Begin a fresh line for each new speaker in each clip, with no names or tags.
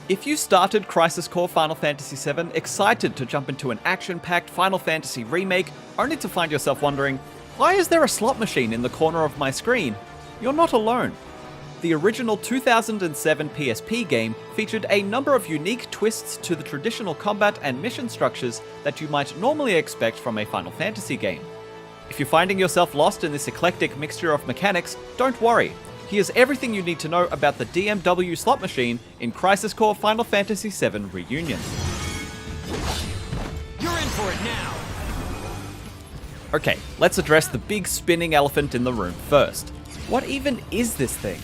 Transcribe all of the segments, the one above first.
If you started Crisis Core Final Fantasy VII excited to jump into an action-packed Final Fantasy remake, only to find yourself wondering, why is there a slot machine in the corner of my screen? You're not alone. The original 2007 PSP game featured a number of unique twists to the traditional combat and mission structures that you might normally expect from a Final Fantasy game. If you're finding yourself lost in this eclectic mixture of mechanics, don't worry. Here's everything you need to know about the DMW slot machine in Crisis Core Final Fantasy VII Reunion.
You're in for it now!
Okay, let's address the big spinning elephant in the room first. What even is this thing?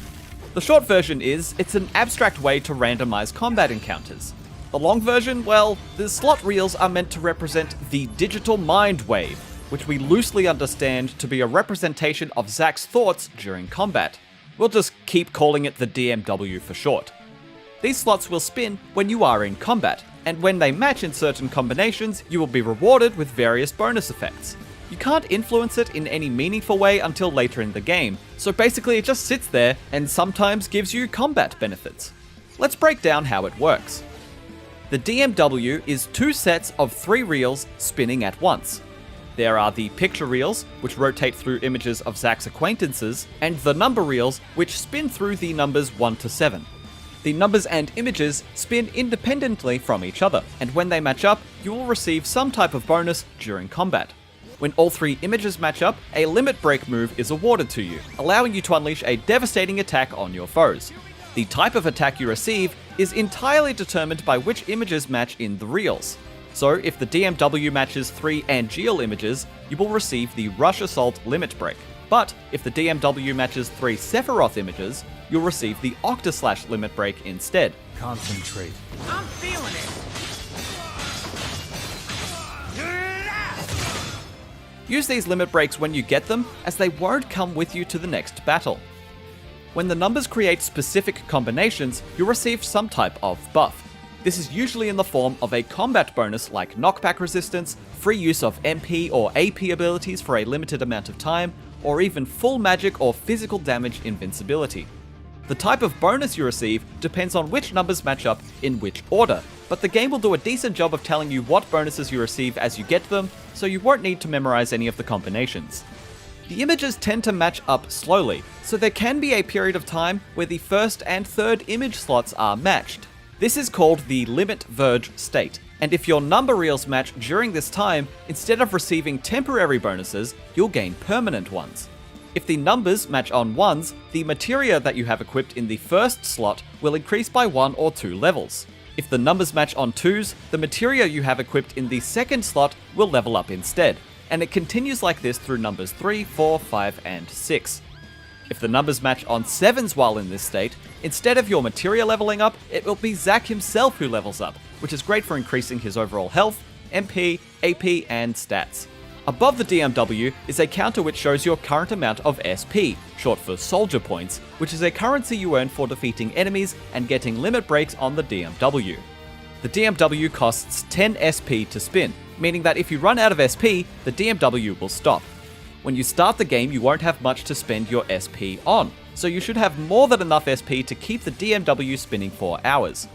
The short version is, it's an abstract way to randomize combat encounters. The long version, well, the slot reels are meant to represent the digital mind wave, which we loosely understand to be a representation of Zack's thoughts during combat. We'll just keep calling it the DMW for short. These slots will spin when you are in combat, and when they match in certain combinations, you will be rewarded with various bonus effects. You can't influence it in any meaningful way until later in the game, so basically it just sits there and sometimes gives you combat benefits. Let's break down how it works. The DMW is two sets of 3 reels spinning at once. There are the picture reels, which rotate through images of Zack's acquaintances, and the number reels, which spin through the numbers 1 to 7. The numbers and images spin independently from each other, and when they match up, you will receive some type of bonus during combat. When all 3 images match up, a limit break move is awarded to you, allowing you to unleash a devastating attack on your foes. The type of attack you receive is entirely determined by which images match in the reels. So if the DMW matches 3 Angeal images, you will receive the Rush Assault limit break. But if the DMW matches 3 Sephiroth images, you'll receive the Octaslash limit break instead.
Concentrate. I'm feeling it!
Use these limit breaks when you get them, as they won't come with you to the next battle. When the numbers create specific combinations, you'll receive some type of buff. This is usually in the form of a combat bonus like knockback resistance, free use of MP or AP abilities for a limited amount of time, or even full magic or physical damage invincibility. The type of bonus you receive depends on which numbers match up in which order, but the game will do a decent job of telling you what bonuses you receive as you get them, so you won't need to memorize any of the combinations. The images tend to match up slowly, so there can be a period of time where the first and third image slots are matched. This is called the limit verge state, and if your number reels match during this time, instead of receiving temporary bonuses, you'll gain permanent ones. If the numbers match on 1s, the materia that you have equipped in the first slot will increase by 1 or 2 levels. If the numbers match on 2s, the materia you have equipped in the second slot will level up instead, and it continues like this through numbers 3, 4, 5, and 6. If the numbers match on 7s while in this state, instead of your materia leveling up, it will be Zack himself who levels up, which is great for increasing his overall health, MP, AP, and stats. Above the DMW is a counter which shows your current amount of SP, short for soldier points, which is a currency you earn for defeating enemies and getting limit breaks on the DMW. The DMW costs 10 SP to spin, meaning that if you run out of SP, the DMW will stop. When you start the game, you won't have much to spend your SP on, so you should have more than enough SP to keep the DMW spinning for hours.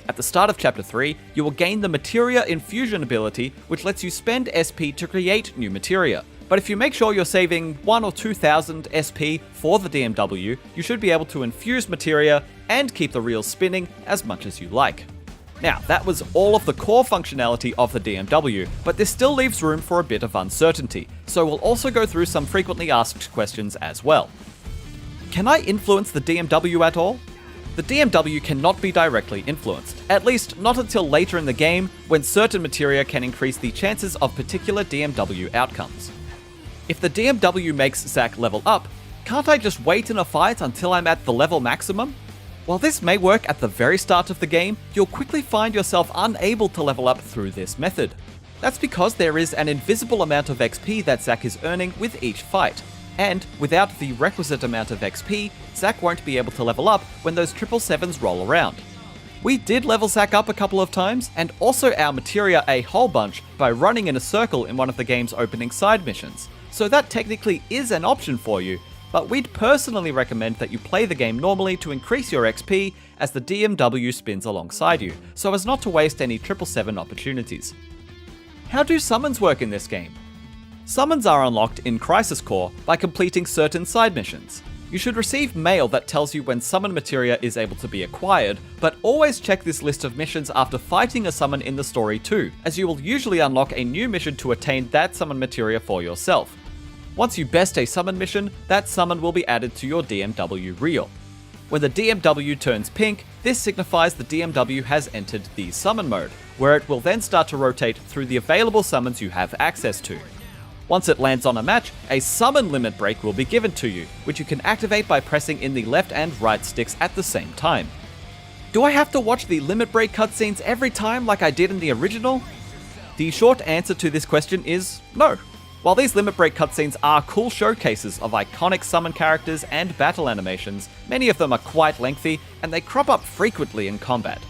At the start of Chapter 3, you will gain the Materia Infusion ability, which lets you spend SP to create new materia. But if you make sure you're saving 1 or 2,000 SP for the DMW, you should be able to infuse materia and keep the reels spinning as much as you like. Now, that was all of the core functionality of the DMW, but this still leaves room for a bit of uncertainty, so we'll also go through some frequently asked questions as well. Can I influence the DMW at all? The DMW cannot be directly influenced, at least not until later in the game, when certain materia can increase the chances of particular DMW outcomes. If the DMW makes Zack level up, can't I just wait in a fight until I'm at the level maximum? While this may work at the very start of the game, you'll quickly find yourself unable to level up through this method. That's because there is an invisible amount of XP that Zack is earning with each fight, and without the requisite amount of XP, Zack won't be able to level up when those 777s roll around. We did level Zack up a couple of times, and also our materia a whole bunch by running in a circle in one of the game's opening side missions, so that technically is an option for you, but we'd personally recommend that you play the game normally to increase your XP as the DMW spins alongside you, so as not to waste any 777 opportunities. How do summons work in this game? Summons are unlocked in Crisis Core by completing certain side missions. You should receive mail that tells you when summon materia is able to be acquired, but always check this list of missions after fighting a summon in the story too, as you will usually unlock a new mission to attain that summon materia for yourself. Once you best a summon mission, that summon will be added to your DMW reel. When the DMW turns pink, this signifies the DMW has entered the summon mode, where it will then start to rotate through the available summons you have access to. Once it lands on a match, a summon limit break will be given to you, which you can activate by pressing in the left and right sticks at the same time. Do I have to watch the limit break cutscenes every time like I did in the original? The short answer to this question is no. While these limit break cutscenes are cool showcases of iconic summon characters and battle animations, many of them are quite lengthy and they crop up frequently in combat.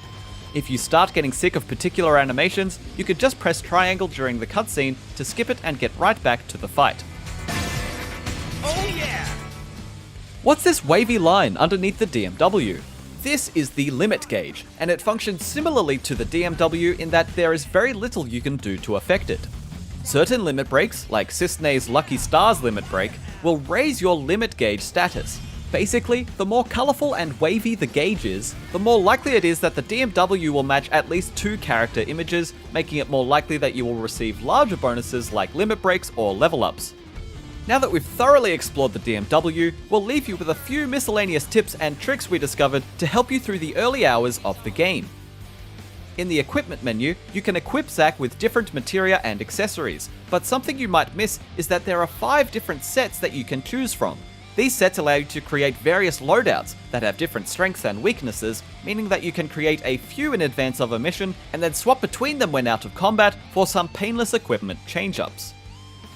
If you start getting sick of particular animations, you could just press triangle during the cutscene to skip it and get right back to the fight.
Oh yeah!
What's this wavy line underneath the DMW? This is the limit gauge, and it functions similarly to the DMW in that there is very little you can do to affect it. Certain limit breaks, like Cisne's Lucky Stars limit break, will raise your limit gauge status. Basically, the more colourful and wavy the gauge is, the more likely it is that the DMW will match at least 2 character images, making it more likely that you will receive larger bonuses like limit breaks or level ups. Now that we've thoroughly explored the DMW, we'll leave you with a few miscellaneous tips and tricks we discovered to help you through the early hours of the game. In the equipment menu, you can equip Zack with different materia and accessories, but something you might miss is that there are 5 different sets that you can choose from. These sets allow you to create various loadouts that have different strengths and weaknesses, meaning that you can create a few in advance of a mission and then swap between them when out of combat for some painless equipment change-ups.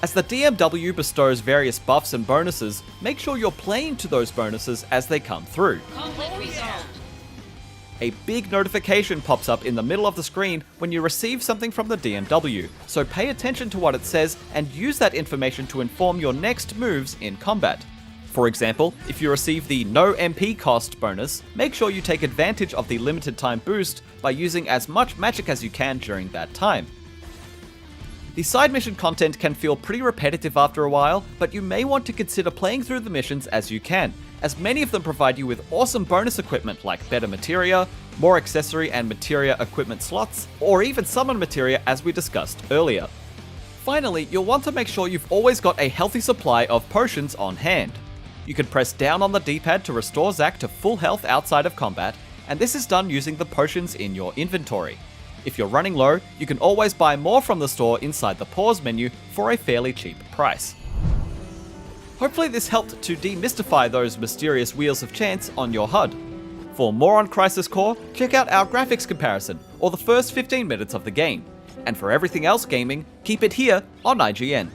As the DMW bestows various buffs and bonuses, make sure you're playing to those bonuses as they come through. A big notification pops up in the middle of the screen when you receive something from the DMW, so pay attention to what it says and use that information to inform your next moves in combat. For example, if you receive the no MP cost bonus, make sure you take advantage of the limited time boost by using as much magic as you can during that time. The side mission content can feel pretty repetitive after a while, but you may want to consider playing through the missions as you can, as many of them provide you with awesome bonus equipment like better materia, more accessory and materia equipment slots, or even summon materia as we discussed earlier. Finally, you'll want to make sure you've always got a healthy supply of potions on hand. You can press down on the D-pad to restore Zack to full health outside of combat, and this is done using the potions in your inventory. If you're running low, you can always buy more from the store inside the pause menu for a fairly cheap price. Hopefully this helped to demystify those mysterious wheels of chance on your HUD. For more on Crisis Core, check out our graphics comparison, or the first 15 minutes of the game. And for everything else gaming, keep it here on IGN.